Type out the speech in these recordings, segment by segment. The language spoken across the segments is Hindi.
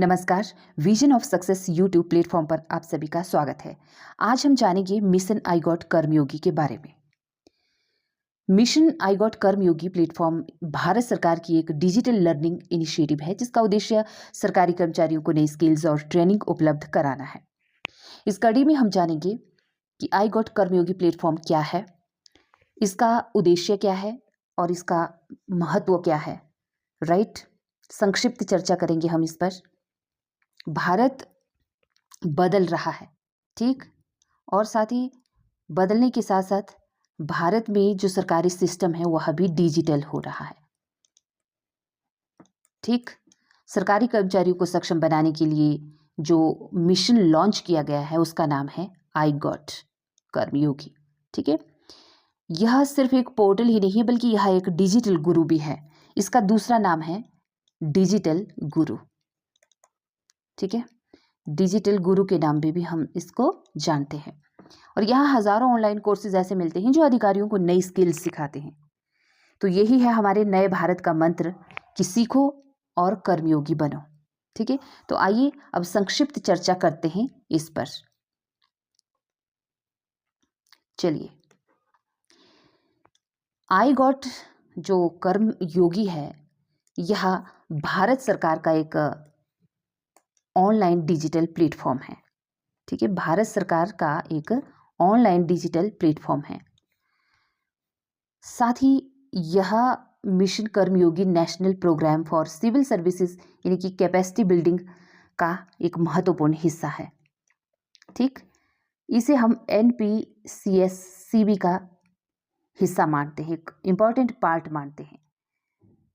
नमस्कार। Vision of success YouTube platform पर आप सभी का स्वागत है। आज हम जानेंगे मिशन आई गॉट कर्मयोगी के बारे में। Mission I got Karmayogi platform Bharat सरकार की एक डिजिटल लर्निंग इनिशिएटिव है, जिसका उद्देश्य सरकारी कर्मचारियों को नई स्किल्स और ट्रेनिंग उपलब्ध कराना है। इस कड़ी में हम जानेंगे कि आई गॉट कर्मयोगी प्लेटफॉर्म क्या है, इसका उद्देश्य क्या है और इसका महत्व क्या है। राइट, संक्षिप्त चर्चा करेंगे हम इस पर। भारत बदल रहा है, ठीक, और साथ ही बदलने के साथ साथ भारत में जो सरकारी सिस्टम है वह भी डिजिटल हो रहा है। ठीक, सरकारी कर्मचारियों को सक्षम बनाने के लिए जो मिशन लॉन्च किया गया है उसका नाम है आई गॉट कर्मयोगी। ठीक है, यह सिर्फ एक पोर्टल ही नहीं बल्कि यह एक डिजिटल गुरु भी है। इसका दूसरा नाम है डिजिटल गुरु। ठीक है, डिजिटल गुरु के नाम पे भी हम इसको जानते हैं। और यहाँ हजारों ऑनलाइन कोर्सेज ऐसे मिलते हैं जो अधिकारियों को नई स्किल्स सिखाते हैं। तो यही है हमारे नए भारत का मंत्र कि सीखो और कर्मयोगी बनो। ठीक है, तो आइए अब संक्षिप्त चर्चा करते हैं इस पर। चलिए, आई गॉट जो कर्म योगी है यह भारत सरकार का एक ऑनलाइन डिजिटल प्लेटफॉर्म है। ठीक है, भारत सरकार का एक ऑनलाइन डिजिटल प्लेटफॉर्म है। साथ ही यह mission Karmayogi national programme for civil services यानी कि कैपेसिटी बिल्डिंग का एक महत्वपूर्ण हिस्सा है। ठीक, इसे हम NPCSCB का हिस्सा मानते हैं, एक इम्पॉर्टेंट पार्ट मानते हैं।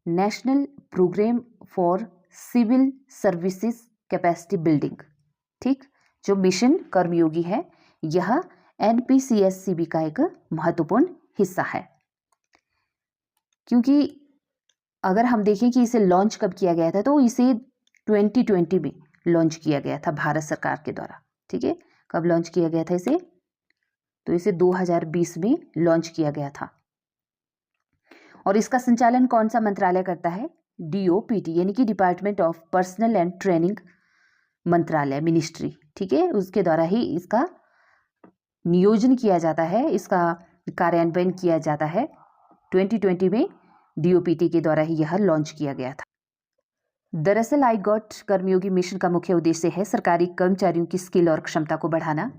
National programme for civil services capacity building. ठीक, जो मिशन कर्मयोगी है यह NPCSCB का एक महत्वपूर्ण हिस्सा है। क्योंकि अगर हम देखें कि इसे लॉन्च कब किया गया था तो इसे 2020 में लॉन्च किया गया था भारत सरकार के द्वारा। ठीक है, कब लॉन्च किया गया था इसे? तो इसे 2020 में लॉन्च किया गया था। और इसका संचालन कौन सा मंत्रालय करता है? DOPT यानी कि department of personal and training मंत्रालय, मिनिस्ट्री। ठीक है, उसके द्वारा ही इसका नियोजन किया जाता है, इसका कार्यान्वयन किया जाता है। 2020 में DOPT के द्वारा ही यह लॉन्च किया गया था। दरअसल आई गॉट कर्मयोगी मिशन का मुख्य उद्देश्य है सरकारी कर्मचारियों की स्किल और क्षमता को बढ़ाना।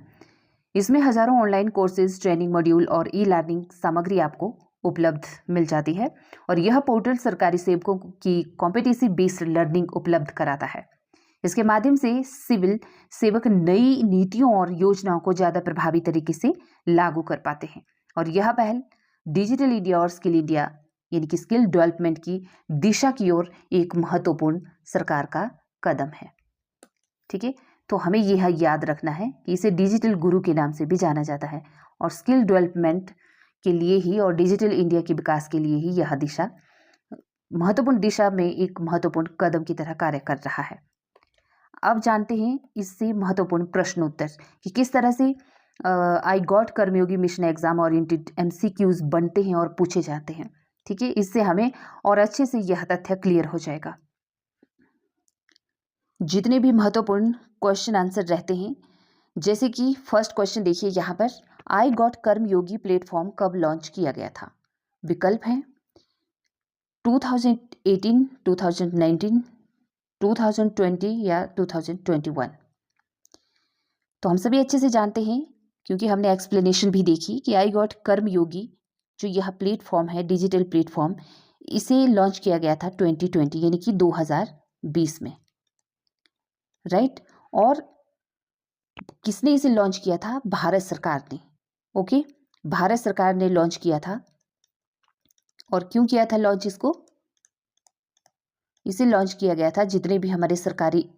इसमें हजारों ऑनलाइन कोर्सेज, ट्रेनिंग मॉड्यूल और ई-लर्निंग सामग्री आपको उपलब्ध मिल जाती है। और यह पोर्टल सरकारी सेवकों की कॉम्पिटेटिव बेस्ड लर्निंग उपलब्ध कराता है। इसके माध्यम से सिविल सेवक नई नीतियों और योजनाओं को ज़्यादा प्रभावी तरीके से लागू कर पाते हैं। और यह पहल डिजिटल इंडिया और स्किल इंडिया यानी कि स्किल डेवलपमेंट की दिशा की ओर एक महत्वपूर्ण सरकार का कदम है। ठीक है, तो हमें यह याद रखना है कि इसे डिजिटल गुरु के नाम से भी जाना जाता है और स्किल डेवलपमेंट के लिए ही और डिजिटल इंडिया के विकास के लिए ही यह दिशा महत्वपूर्ण दिशा में एक महत्वपूर्ण कदम की तरह कार्य कर रहा है। अब जानते हैं इससे महत्वपूर्ण प्रश्नोत्तर कि किस तरह से I got Karmayogi mission exam oriented MCQs बनते हैं और पूछे जाते हैं। ठीक है, इससे हमें और अच्छे से यह तथ्य क्लियर हो जाएगा। जितने भी महत्वपूर्ण क्वेश्चन आंसर रहते हैं, जैसे कि फर्स्ट क्वेश्चन देखिए यहाँ पर, आई गॉट कर्मयोगी प्लेटफॉर्म कब लॉन्च किया गया था? विकल्प हैं 2018, 2019, 2020 या 2021। तो हम सभी अच्छे से जानते हैं क्योंकि हमने एक्सप्लेनेशन भी देखी कि आई गॉट कर्मयोगी जो यह प्लेटफॉर्म है, डिजिटल प्लेटफॉर्म, इसे लॉन्च किया गया था 2020 यानी कि 2020 में। राइट, और किसने इसे लॉन्च किया था? भारत सरकार ने। ओके, भारत सरकार ने लॉन्च किया था। और क्यों किया था लॉन्च इसको? इसे लॉन्च किया गया था जितने भी हमारे सरकारी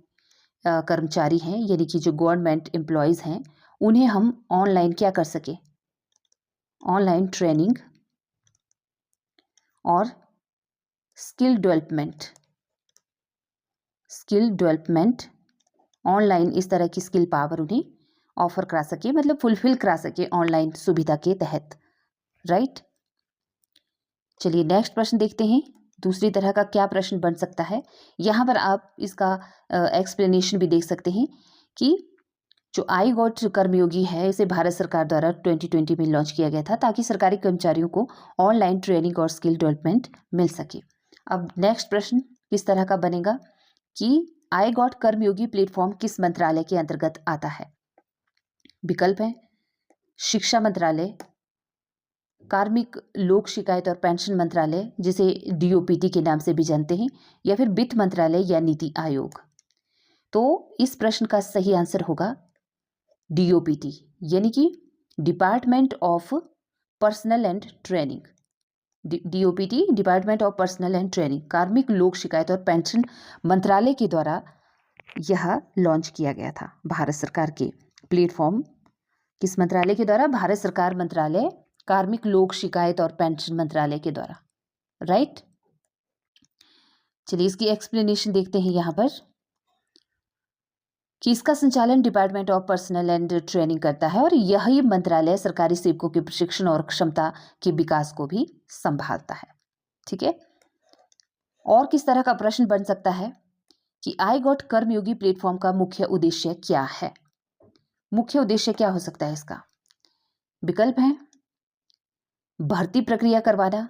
कर्मचारी हैं यानी कि जो गवर्नमेंट एम्प्लॉयज़ हैं उन्हें हम ऑनलाइन क्या कर सके, ऑनलाइन ट्रेनिंग और स्किल डेवलपमेंट ऑनलाइन इस तरह की स्किल पावर उन्हें ऑफर करा सके, मतलब फुलफिल करा सके ऑनलाइन सुविधा के तहत। राइट, चलिए नेक्स्ट प्रश्न देखते हैं। दूसरी तरह का क्या प्रश्न बन सकता है, यहाँ पर आप इसका एक्सप्लेनेशन भी देख सकते हैं कि जो आई गॉट कर्मयोगी है इसे भारत सरकार द्वारा 2020 में लॉन्च किया गया था ताकि सरकारी कर्मचारियों को ऑनलाइन ट्रेनिंग और स्किल डेवलपमेंट मिल सके। अब नेक्स्ट प्रश्न किस तरह का बनेगा कि आई गॉट कर्मयोगी प्लेटफॉर्म किस मंत्रालय के अंतर्गत आता है। विकल्प है शिक्षा मंत्रालय, कार्मिक लोक शिकायत और पेंशन मंत्रालय जिसे डीओपीटी के नाम से भी जानते हैं, या फिर वित्त मंत्रालय या नीति आयोग। तो इस प्रश्न का सही आंसर होगा डीओपीटी यानी कि department of personal and training. DOPT department of personal and training कार्मिक लोक शिकायत और पेंशन मंत्रालय के द्वारा यह लॉन्च किया गया था। भारत सरकार के प्लेटफॉर्म किस मंत्रालय के द्वारा? भारत सरकार मंत्रालय कार्मिक लोक शिकायत और पेंशन मंत्रालय के द्वारा, राइट। चलिए इसकी एक्सप्लेनेशन देखते हैं यहाँ पर कि इसका संचालन department of personal and training करता है और यही मंत्रालय सरकारी सेवकों के प्रशिक्षण और क्षमता के विकास को भी संभालता है। ठीक है। और किस तरह का प्रश्न बन सकता है कि आई गॉट कर्मयोगी प्लेटफॉर्म का मुख्य उद्देश्य क्या है? मुख्य उद्देश्य क्या हो सकता है इसका? विकल्प है भर्ती प्रक्रिया करवाना,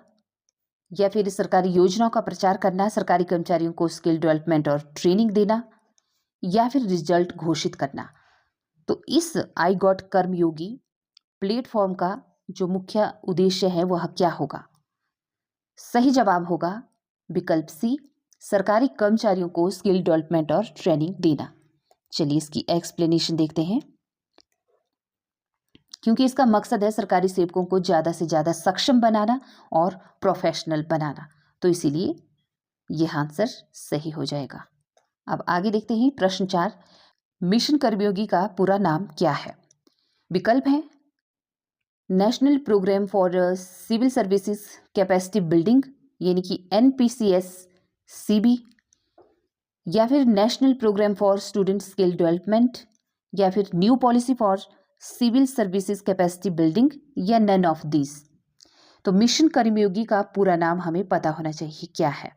या फिर सरकारी योजनाओं का प्रचार करना, सरकारी कर्मचारियों को स्किल डेवलपमेंट और ट्रेनिंग देना, या फिर रिजल्ट घोषित करना। तो इस आई गॉट कर्मयोगी प्लेटफॉर्म का जो मुख्य उद्देश्य है वह क्या होगा? सही जवाब होगा विकल्प सी, सरकारी कर्मचारियों को स्किल डेवलपमेंट और ट्रेनिंग देना। चलिए इसकी एक्सप्लेनेशन देखते हैं। क्योंकि इसका मकसद है सरकारी सेवकों को ज़्यादा से ज़्यादा सक्षम बनाना और प्रोफेशनल बनाना, तो इसीलिए यह आंसर सही हो जाएगा। अब आगे देखते हैं प्रश्न 4, मिशन कर्मयोगी का पूरा नाम क्या है? विकल्प है national programme for civil services capacity building यानी कि NPCS-CB, या फिर national programme for student skill development, या फिर new policy for civil services capacity building, या नन ऑफ दिस। तो मिशन कर्मयोगी का पूरा नाम हमें पता होना चाहिए क्या है।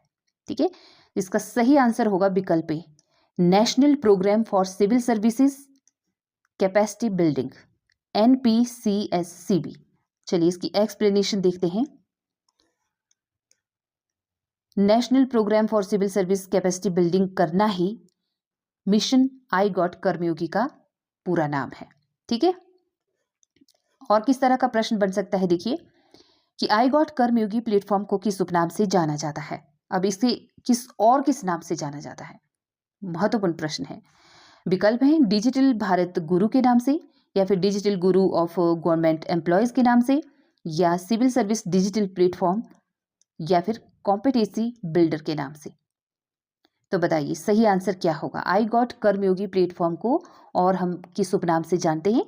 ठीक है, इसका सही आंसर होगा विकल्प A, national programme for civil services capacity building, NPCS-CB। चलिए इसकी एक्सप्लेनेशन देखते हैं। National programme for civil service capacity building करना ही मिशन आई गॉट कर्मयोगी का पूरा नाम है। ठीक है। और किस तरह का प्रश्न बन सकता है देखिए कि आई गॉट कर्मयोगी प्लेटफॉर्म को किस उपनाम से जाना जाता है? अब इसे किस नाम से जाना जाता है? महत्वपूर्ण प्रश्न है। विकल्प है डिजिटल भारत गुरु के नाम से, या फिर digital Guru of government employees के नाम से, या सिविल सर्विस डिजिटल प्लेटफॉर्म, या फिर कॉम्पिटेंसी बिल्डर के नाम से। तो बताइए सही आंसर क्या होगा? आई गॉट कर्मयोगी प्लेटफॉर्म को और हम किस उपनाम से जानते हैं?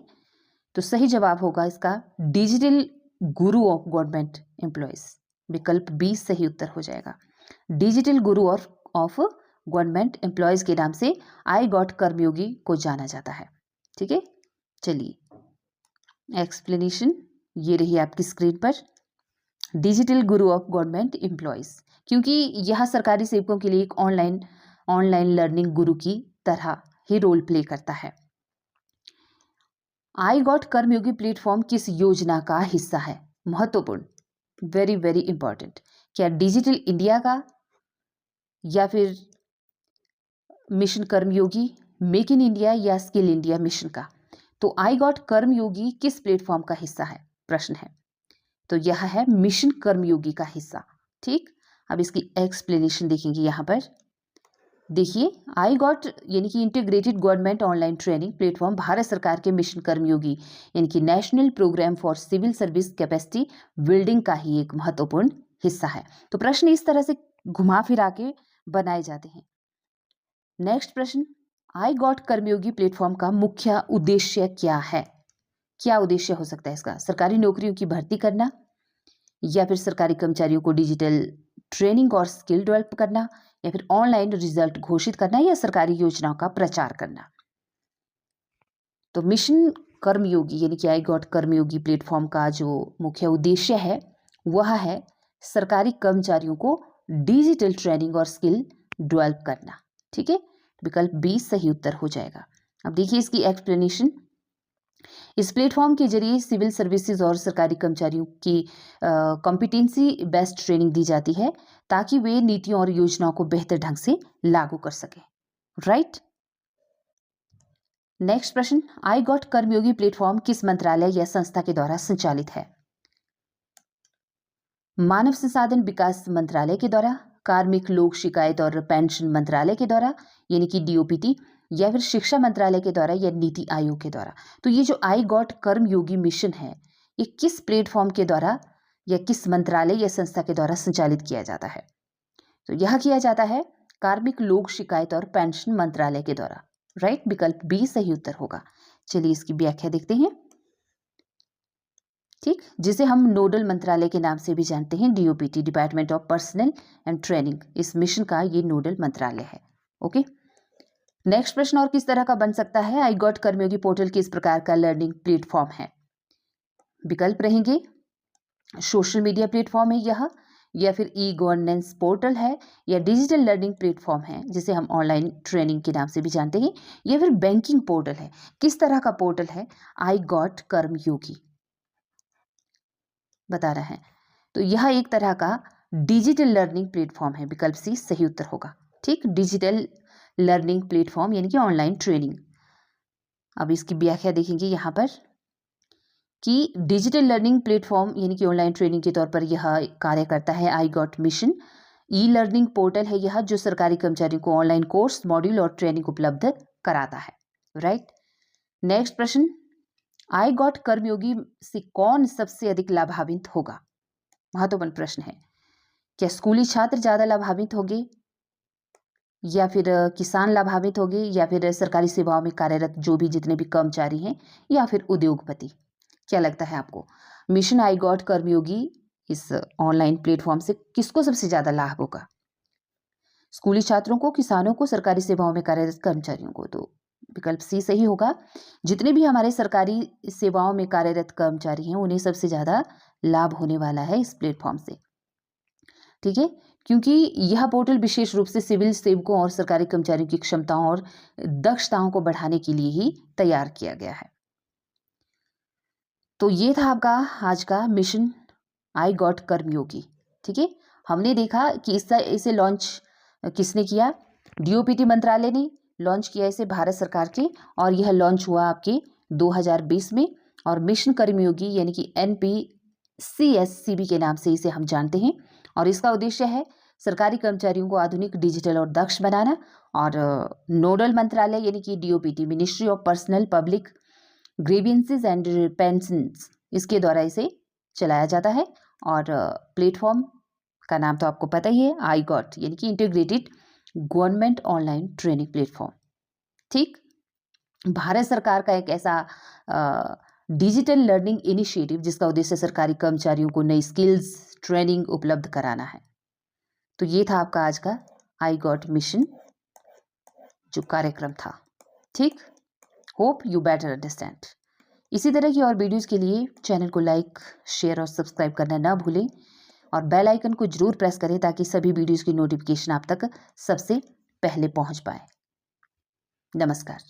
तो सही जवाब होगा इसका digital Guru of government employees. विकल्प बी सही उत्तर हो जाएगा। Digital Guru of government employees के नाम से आई गॉट कर्मयोगी को जाना जाता है। ठीक है, चलिए एक्सप्लेनेशन ये रही आपकी स्क्रीन पर। Digital Guru of government employees, क्योंकि यह सरकारी सेवकों के लिए एक ऑनलाइन लर्निंग गुरु की तरह ही रोल प्ले करता है। आई गॉट कर्मयोगी प्लेटफॉर्म किस योजना का हिस्सा है? महत्वपूर्ण, वेरी वेरी इंपॉर्टेंट। क्या डिजिटल इंडिया का, या फिर mission Karmayogi, make in India, या स्किल इंडिया मिशन का? तो आई गॉट कर्मयोगी किस प्लेटफॉर्म का हिस्सा है? प्रश्न है। तो यह है मिशन कर्मयोगी का हिस्सा। ठीक, अब इसकी एक्सप्लेनेशन देखेंगे यहाँ पर। देखिए आई गॉट यानी कि integrated government online training platform Bharat सरकार के मिशन कर्मयोगी यानी कि national programme for civil service capacity building का ही एक महत्वपूर्ण हिस्सा है। तो प्रश्न इस तरह से घुमा फिरा के बनाए जाते हैं। नेक्स्ट प्रश्न, आई गॉट कर्मयोगी प्लेटफॉर्म का मुख्य उद्देश्य क्या है? क्या उद्देश्य हो सकता है इसका? सरकारी नौकरियों की भर्ती करना, या फिर सरकारी कर्मचारियों को डिजिटल ट्रेनिंग और स्किल डेवलप करना, या फिर ऑनलाइन रिजल्ट घोषित करना, या सरकारी योजनाओं का प्रचार करना। तो मिशन कर्मयोगी यानी कि आई गॉट कर्मयोगी प्लेटफॉर्म का जो मुख्य उद्देश्य है वह है सरकारी कर्मचारियों को डिजिटल ट्रेनिंग और स्किल डेवलप करना। ठीक है, विकल्प बी सही उत्तर हो जाएगा। अब देखिए इसकी एक्सप्लेनेशन। इस प्लेटफॉर्म के जरिए सिविल सर्विसेज और सरकारी कर्मचारियों की कॉम्पिटेंसी बेस्ड ट्रेनिंग दी जाती है ताकि वे नीतियों और योजनाओं को बेहतर ढंग से लागू कर सकें। राइट। नेक्स्ट प्रश्न, आई गॉट कर्मयोगी प्लेटफॉर्म किस मंत्रालय या संस्था के द्वारा संचालित है? मानव संसाधन विकास मंत्रालय के द्वारा, कार्मिक लोक शिकायत और पेंशन मंत्रालय के द्वारा यानी कि डीओपीटी, या फिर शिक्षा मंत्रालय के द्वारा या नीति आयोग के द्वारा। तो ये जो आई गॉट कर्मयोगी मिशन है ये किस प्लेटफॉर्म के द्वारा या किस मंत्रालय या संस्था के द्वारा संचालित किया जाता है? तो यह किया जाता है कार्मिक लोक शिकायत और पेंशन मंत्रालय के द्वारा। राइट, विकल्प बी सही उत्तर होगा। चलिए इसकी व्याख्या देखते हैं। ठीक, जिसे हम नोडल मंत्रालय के नाम से भी जानते हैं, DOPT, department of personal and training, इस मिशन का ये नोडल मंत्रालय है। ओके, नेक्स्ट प्रश्न, और किस तरह का बन सकता है? आई गॉट कर्मयोगी पोर्टल किस प्रकार का लर्निंग प्लेटफॉर्म है? विकल्प रहेंगे सोशल मीडिया प्लेटफॉर्म है यह, या फिर ई गवर्नेंस पोर्टल है, या डिजिटल लर्निंग प्लेटफॉर्म है जिसे हम ऑनलाइन ट्रेनिंग के नाम से भी जानते हैं, या फिर बैंकिंग पोर्टल है। किस तरह का पोर्टल है आई गॉट कर्मयोगी? बता रहे हैं। तो यह एक तरह का डिजिटल लर्निंग प्लेटफॉर्म है, विकल्प सी सही उत्तर होगा। ठीक, डिजिटल लर्निंग प्लेटफॉर्म यानी कि ऑनलाइन ट्रेनिंग। अब इसकी व्याख्या देखेंगे यहाँ पर कि डिजिटल लर्निंग प्लेटफॉर्म यानी कि ऑनलाइन ट्रेनिंग के तौर पर यह कार्य करता है। I got mission e learning portal है यह, जो सरकारी कर्मचारियों को ऑनलाइन कोर्स, मॉड्यूल और ट्रेनिंग उपलब्ध कराता है। राइट। नेक्स्ट प्रश्न, आई गॉट कर्मयोगी से कौन सबसे अधिक लाभान्वित होगा? महत्वपूर्ण प्रश्न है। क्या स्कूली छात्र ज्यादा लाभान्वित होंगे, या फिर किसान लाभान्वित होंगे, या फिर सरकारी सेवाओं में कार्यरत जो भी जितने भी कर्मचारी हैं, या फिर उद्योगपति? क्या लगता है आपको? मिशन आई गॉट कर्मयोगी इस ऑनलाइन प्लेटफॉर्म से किसको सबसे ज्यादा लाभ होगा? स्कूली छात्रों को, किसानों को, सरकारी सेवाओं में कार्यरत कर्मचारियों को? तो विकल्प सी सही होगा। जितने भी हमारे सरकारी सेवाओं में कार्यरत कर्मचारी हैं उन्हें सबसे ज्यादा लाभ होने वाला है इस प्लेटफॉर्म से। ठीक है, क्योंकि यह पोर्टल विशेष रूप से सिविल सेवकों और सरकारी कर्मचारियों की क्षमताओं और दक्षताओं को बढ़ाने के लिए ही तैयार किया गया है। तो ये था आपका आज का मिशन आई गॉट कर्मयोगी। ठीक है, हमने देखा कि इसे लॉन्च किसने किया? डीओपीटी मंत्रालय ने लॉन्च किया इसे, भारत सरकार के, और यह लॉन्च हुआ आपके 2020 में। और मिशन कर्मयोगी यानी कि NPCSCB के नाम से इसे हम जानते हैं, और इसका उद्देश्य है सरकारी कर्मचारियों को आधुनिक, डिजिटल और दक्ष बनाना। और नोडल मंत्रालय यानी कि DOPT, ministry of personnel public grievances and pensions, इसके द्वारा इसे चलाया जाता है। और प्लेटफॉर्म का नाम तो आपको पता ही है, आई गॉट यानी कि integrated government online training platform. ठीक, भारत सरकार का एक ऐसा डिजिटल लर्निंग इनिशिएटिव जिसका उद्देश्य सरकारी कर्मचारियों को नई स्किल्स, ट्रेनिंग उपलब्ध कराना है। तो ये था आपका आज का आई गॉट मिशन जो कार्यक्रम था। ठीक, होप यू बेटर अंडरस्टैंड। इसी तरह की और वीडियोस के लिए चैनल को लाइक, शेयर और सब्सक्राइब करना ना भूलें, और बेल आइकन को जरूर प्रेस करें ताकि सभी वीडियोस की नोटिफिकेशन आप तक सबसे पहले पहुंच पाए। नमस्कार।